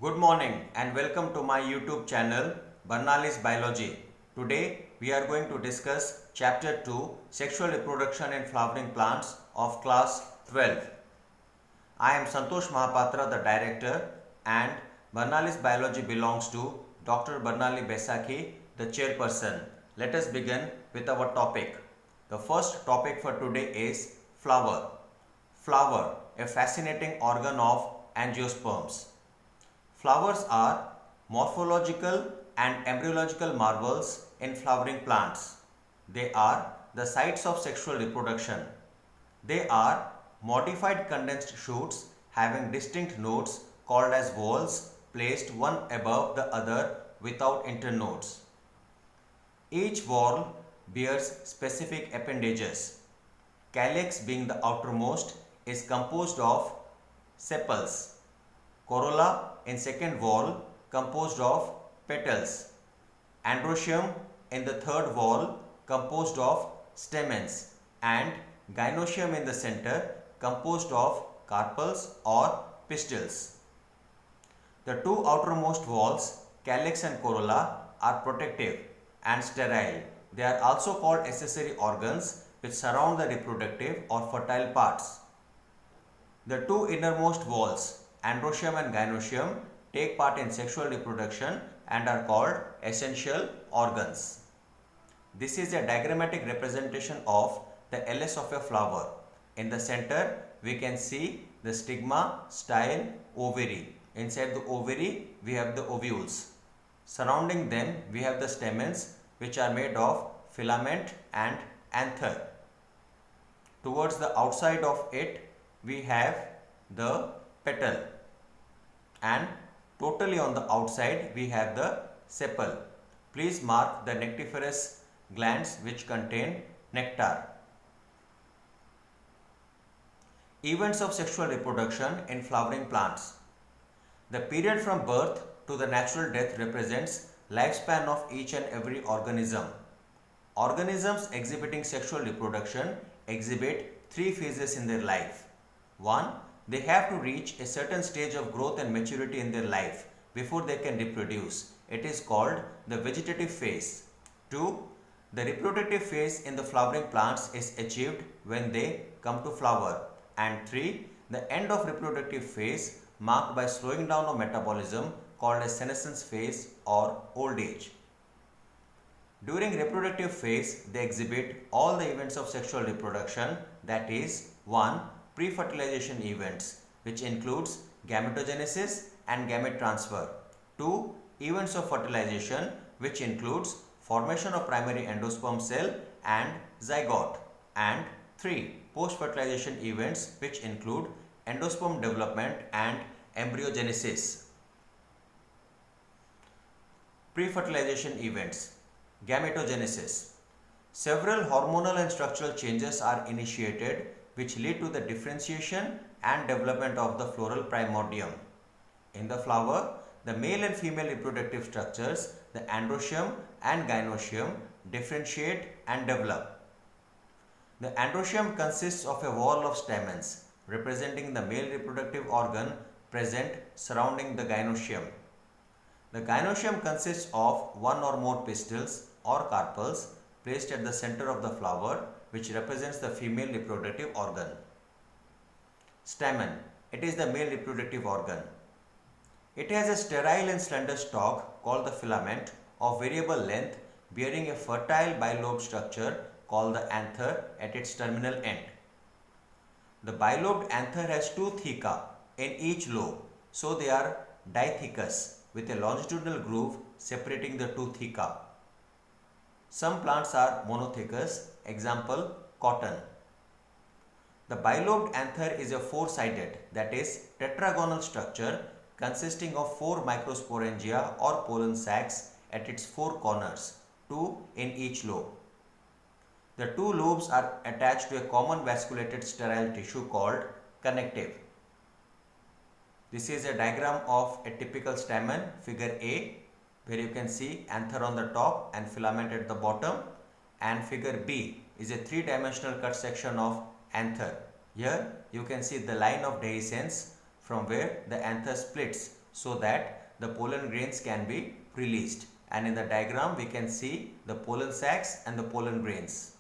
Good morning and welcome to my YouTube channel Barnali's Biology. Today we are going to discuss Chapter 2 Sexual Reproduction in Flowering Plants of Class 12. I am Santosh Mahapatra, the director, and Barnali's Biology belongs to Dr. Barnali Besaki, the chairperson. Let us begin with our topic. The first topic for today is flower. Flower, a fascinating organ of angiosperms. Flowers are morphological and embryological marvels in flowering plants. They are the sites of sexual reproduction. They are modified condensed shoots having distinct nodes called as whorls placed one above the other without internodes. Each whorl bears specific appendages. Calyx, being the outermost, is composed of sepals. Corolla in second whorl composed of petals. Androecium in the third whorl composed of stamens, and gynoecium in the center composed of carpels or pistils. The two outermost whorls, calyx and corolla, are protective and sterile. They are also called accessory organs which surround the reproductive or fertile parts. The two innermost whorls, androecium and gynoecium, take part in sexual reproduction and are called essential organs. This is a diagrammatic representation of the LS of a flower. In the center, we can see the stigma, style, ovary. Inside the ovary, we have the ovules. Surrounding them, we have the stamens, which are made of filament and anther. Towards the outside of it, we have the petal, and totally on the outside we have the sepal. Please mark the nectiferous glands which contain nectar. Events of sexual reproduction in flowering plants. The period from birth to the natural death represents lifespan of each and every organism. Organisms exhibiting sexual reproduction exhibit three phases in their life. 1. They have to reach a certain stage of growth and maturity in their life before they can reproduce. It is called the vegetative phase. 2. The reproductive phase in the flowering plants is achieved when they come to flower. And 3. The end of reproductive phase marked by slowing down of metabolism called as senescence phase or old age. During reproductive phase, they exhibit all the events of sexual reproduction, that is 1. Pre-fertilization events, which includes gametogenesis and gamete transfer. 2. Events of fertilization, which includes formation of primary endosperm cell and zygote. And 3. Post-fertilization events, which include endosperm development and embryogenesis. Pre-fertilization events. Gametogenesis. Several hormonal and structural changes are initiated which lead to the differentiation and development of the floral primordium. In the flower, the male and female reproductive structures, the androecium and gynoecium, differentiate and develop. The androecium consists of a whorl of stamens representing the male reproductive organ present surrounding the gynoecium. The gynoecium consists of one or more pistils or carpels placed at the center of the flower, which represents the female reproductive organ. Stamen. It is the male reproductive organ. It has a sterile and slender stalk called the filament of variable length bearing a fertile bilobed structure called the anther at its terminal end. The bilobed anther has two theca in each lobe, so they are dithecous with a longitudinal groove separating the two theca. Some plants are monothecous, example cotton. The bilobed anther is a four-sided, that is tetragonal structure consisting of four microsporangia or pollen sacs at its four corners, two in each lobe. The two lobes are attached to a common vasculated sterile tissue called connective. This is a diagram of a typical stamen, figure A, where you can see anther on the top and filament at the bottom, and figure B is a three-dimensional cut section of anther. Here you can see the line of dehiscence from where the anther splits so that the pollen grains can be released. And in the diagram we can see the pollen sacs and the pollen grains.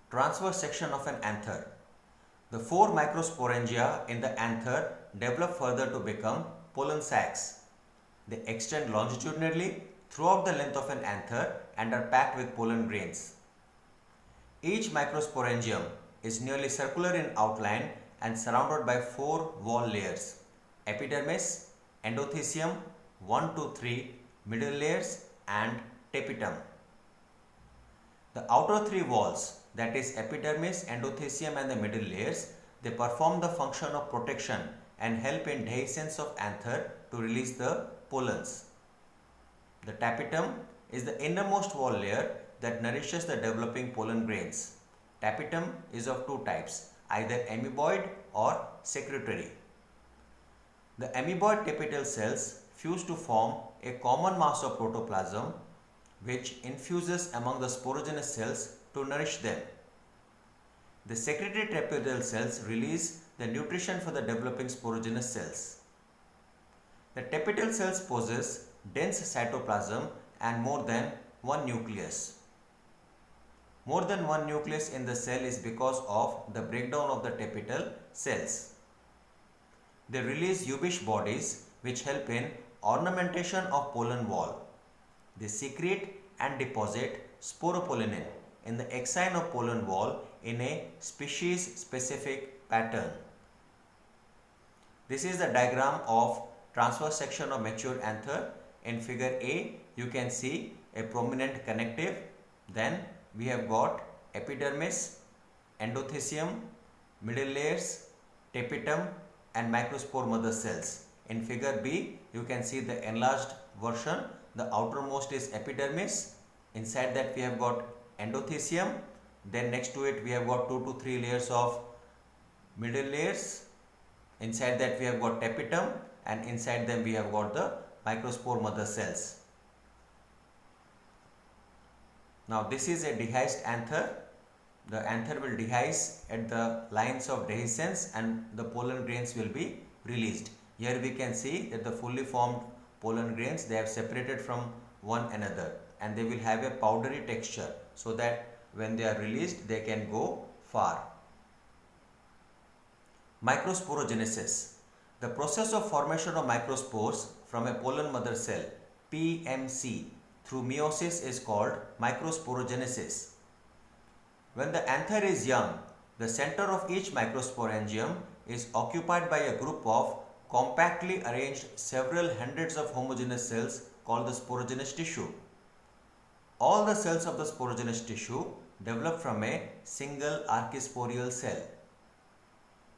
Transverse section of an anther. The 4 microsporangia in the anther develop further to become pollen sacs. They extend longitudinally throughout the length of an anther and are packed with pollen grains. Each microsporangium is nearly circular in outline and surrounded by 4 wall layers: epidermis, endothecium, 1 to 3 middle layers, and tapetum. The outer 3 walls, that is epidermis, endothecium and the middle layers, they perform the function of protection and help in dehiscence of anther to release the pollens. The tapetum is the innermost wall layer that nourishes the developing pollen grains. Tapetum is of 2 types, either amoeboid or secretory. The amoeboid tapetal cells fuse to form a common mass of protoplasm which infuses among the sporogenous cells to nourish them. The secretory tapetal cells release the nutrition for the developing sporogenous cells. The tapetal cells possess dense cytoplasm and more than one nucleus. More than one nucleus in the cell is because of the breakdown of the tapetal cells. They release Ubish bodies which help in ornamentation of pollen wall. They secrete and deposit sporopollenin in the exine of pollen wall in a species specific pattern. This is the diagram of transverse section of mature anther. In figure A, you can see a prominent connective. Then we have got epidermis, endothecium, middle layers, tapetum and microspore mother cells. In figure B, you can see the enlarged version. The outermost is epidermis. Inside that we have got endothecium. Then next to it we have got 2 to 3 layers of middle layers. Inside that we have got tapetum, and inside them we have got the microspore mother cells. Now this is a dehisced anther. The anther will dehisce at the lines of dehiscence and the pollen grains will be released. Here we can see that the fully formed pollen grains, they have separated from one another and they will have a powdery texture so that when they are released they can go far. Microsporogenesis. The process of formation of microspores from a pollen mother cell, PMC, through meiosis is called microsporogenesis. When the anther is young, the center of each microsporangium is occupied by a group of compactly arranged several hundreds of homogeneous cells called the sporogenous tissue. All the cells of the sporogenous tissue develop from a single archisporial cell.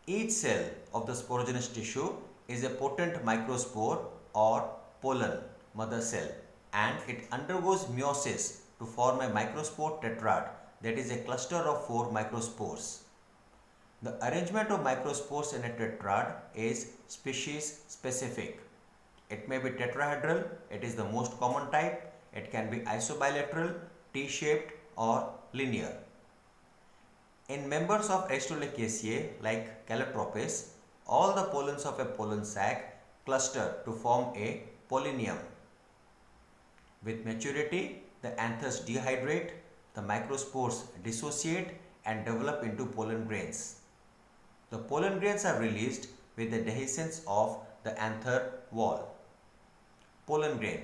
Each cell of the sporogenous tissue is a potent microspore or pollen mother cell, and it undergoes meiosis to form a microspore tetrad, that is a cluster of 4 microspores. The arrangement of microspores in a tetrad is species specific. It may be tetrahedral, it is the most common type. It can be isobilateral, T-shaped or linear. In members of Aristolochiaceae like Calotropis, all the pollens of a pollen sac cluster to form a pollinium. With maturity, the anthers dehydrate, the microspores dissociate and develop into pollen grains. The pollen grains are released with the dehiscence of the anther wall. Pollen grain.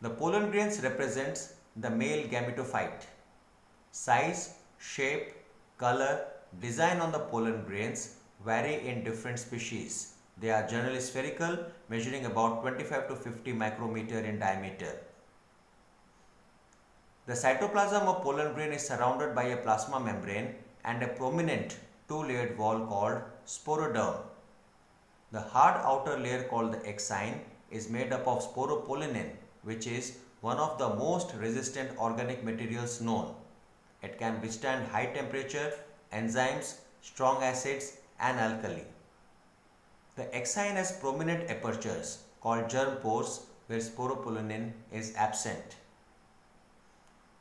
The pollen grains represents the male gametophyte. Size, shape, color, design on the pollen grains vary in different species. They are generally spherical, measuring about 25 to 50 micrometer in diameter. The cytoplasm of pollen grain is surrounded by a plasma membrane and a prominent 2-layered wall called sporoderm. The hard outer layer called the exine is made up of sporopollenin, which is one of the most resistant organic materials known. It can withstand high temperature, enzymes, strong acids and alkali. The exine has prominent apertures called germ pores where sporopollenin is absent.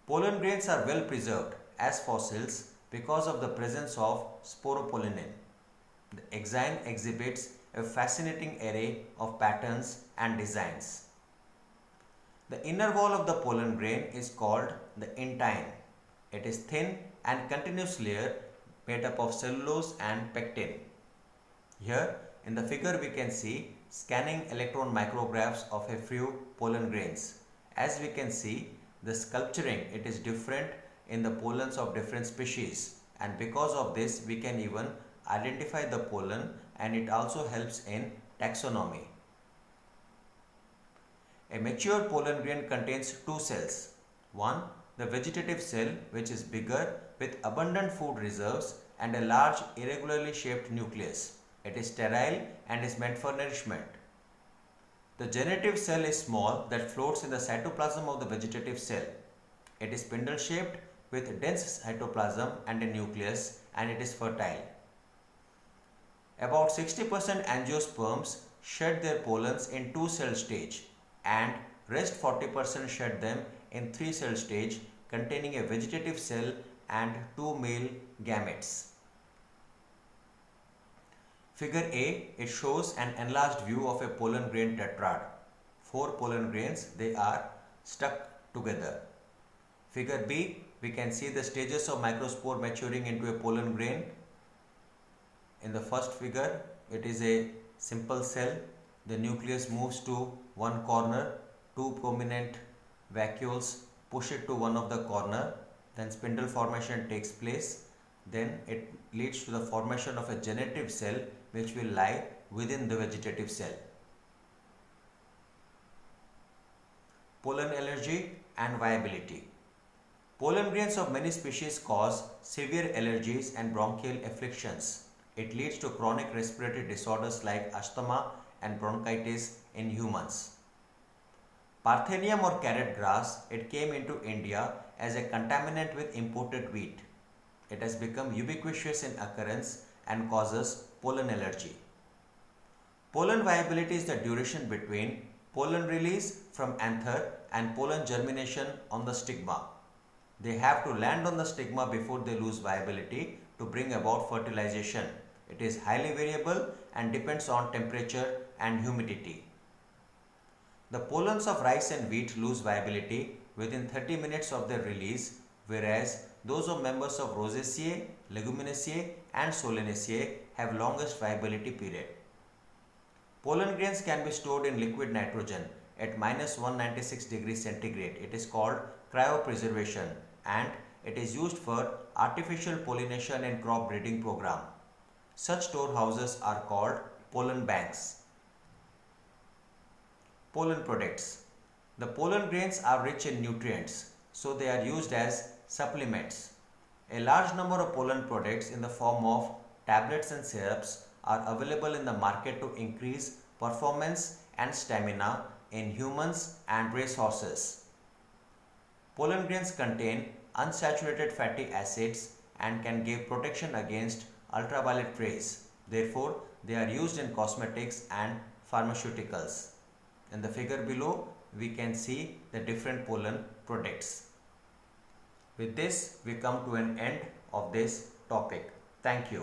Pollen grains are well preserved as fossils because of the presence of sporopollenin. The exine exhibits a fascinating array of patterns and designs. The inner wall of the pollen grain is called the intine. It is thin and continuous layer made up of cellulose and pectin. Here in the figure we can see scanning electron micrographs of a few pollen grains. As we can see, the sculpturing it is different in the pollens of different species, and because of this we can even identify the pollen, and it also helps in taxonomy. A mature pollen grain contains two cells. One, the vegetative cell, which is bigger with abundant food reserves and a large irregularly shaped nucleus. It is sterile and is meant for nourishment. The generative cell is small that floats in the cytoplasm of the vegetative cell. It is spindle shaped with dense cytoplasm and a nucleus, and it is fertile. About 60% angiosperms shed their pollens in 2-cell stage, and rest 40% shed them in 3-cell stage containing a vegetative cell and 2 male gametes. Figure A, it shows an enlarged view of a pollen grain tetrad. 4 pollen grains, they are stuck together. Figure B, we can see the stages of microspore maturing into a pollen grain. In the first figure, it is a simple cell. The nucleus moves to one corner, 2 prominent vacuoles push it to one of the corner, then spindle formation takes place. Then it leads to the formation of a generative cell which will lie within the vegetative cell. Pollen allergy and viability. Pollen grains of many species cause severe allergies and bronchial afflictions. It leads to chronic respiratory disorders like asthma and bronchitis in humans. Parthenium or carrot grass, it came into India as a contaminant with imported wheat. It has become ubiquitous in occurrence and causes pollen allergy. Pollen viability is the duration between pollen release from anther and pollen germination on the stigma. They have to land on the stigma before they lose viability to bring about fertilization. It is highly variable and depends on temperature and humidity. The pollens of rice and wheat lose viability within 30 minutes of their release, whereas those of members of Rosaceae, Leguminosae and Solanaceae have longest viability period. Pollen grains can be stored in liquid nitrogen at -196 degrees centigrade. It is called cryopreservation, and it is used for artificial pollination in crop breeding program. Such storehouses are called pollen banks. Pollen products. The pollen grains are rich in nutrients, so they are used as supplements. A large number of pollen products in the form of tablets and syrups are available in the market to increase performance and stamina in humans and racehorses. Pollen grains contain unsaturated fatty acids and can give protection against ultraviolet rays. Therefore, they are used in cosmetics and pharmaceuticals. In the figure below, we can see the different pollen products. With this, we come to an end of this topic. Thank you.